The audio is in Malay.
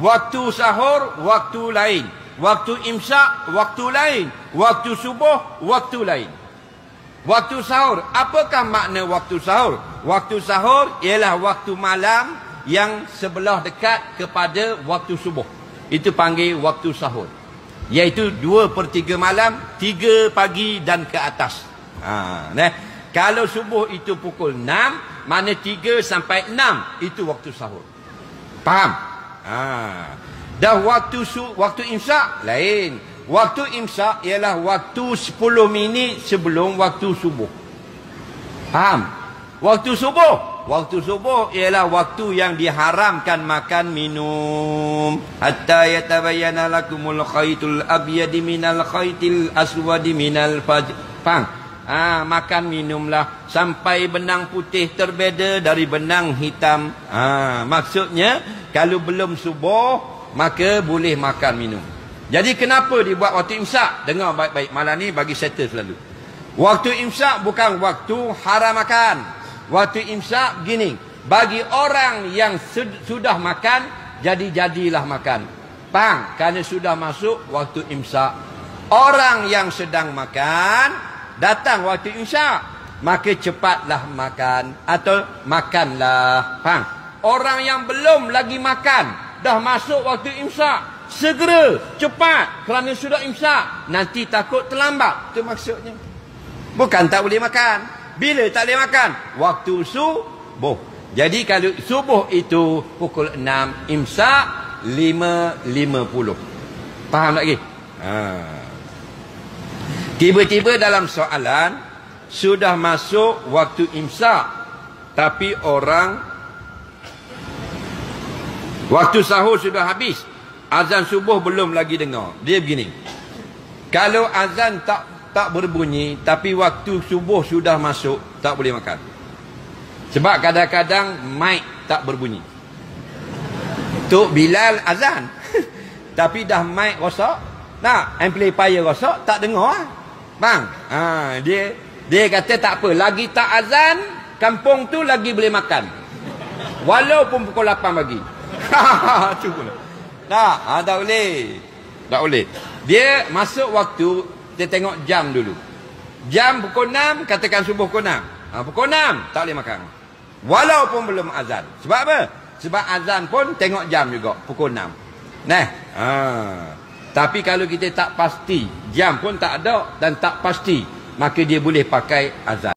Waktu sahur, waktu lain. Waktu imsak, waktu lain. Waktu subuh, waktu lain. Waktu sahur. Apakah makna waktu sahur? Waktu sahur ialah waktu malam yang sebelah dekat kepada waktu subuh. Itu panggil waktu sahur. Iaitu 2/3 malam, 3 pagi dan ke atas. Kalau subuh itu pukul 6, mana 3 sampai 6 itu waktu sahur. Faham? Dah waktu imsak lain. Waktu imsak ialah waktu 10 minit sebelum waktu subuh. Faham? Waktu subuh ialah waktu yang diharamkan makan minum. Hatta yatabayyana lakumul khaytul abyadi minal khaytil aswadi minal fajr. Faham? Makan minumlah sampai benang putih terbeza dari benang hitam. Maksudnya kalau belum subuh maka boleh makan minum. Jadi kenapa dibuat waktu imsak? Dengar baik-baik, malam ni bagi settle selalu. Waktu imsak bukan waktu haram makan. Waktu imsak begini, bagi orang yang sudah makan, jadilah makan. Kerana sudah masuk waktu imsak. Orang yang sedang makan, datang waktu imsak, maka cepatlah makan atau makanlah. Faham? Orang yang belum lagi makan, dah masuk waktu imsak, segera, cepat, kerana sudah imsak. Nanti takut terlambat. Itu maksudnya. Bukan tak boleh makan. Bila tak boleh makan? Waktu subuh. Jadi kalau subuh itu pukul 6, imsak 5.50. Faham lagi? Tiba-tiba dalam soalan, sudah masuk waktu imsak, tapi orang waktu sahur sudah habis, azan subuh belum lagi dengar. Dia begini, kalau azan tak berbunyi, tapi waktu subuh sudah masuk, tak boleh makan. Sebab kadang-kadang mic tak berbunyi. Tok Bilal azan tapi dah mic rosak, amplifier rosak, tak dengar lah. Bang, dia kata tak apa, lagi tak azan, kampung tu lagi boleh makan. Walaupun pukul 8 pagi. Tak boleh. Tak boleh. Dia masuk waktu, dia tengok jam dulu. Jam pukul 6, katakan subuh pukul 6. Pukul 6, tak boleh makan. Walaupun belum azan. Sebab apa? Sebab azan pun tengok jam juga, pukul 6. Tapi kalau kita tak pasti, jam pun tak ada dan tak pasti, maka dia boleh pakai azan.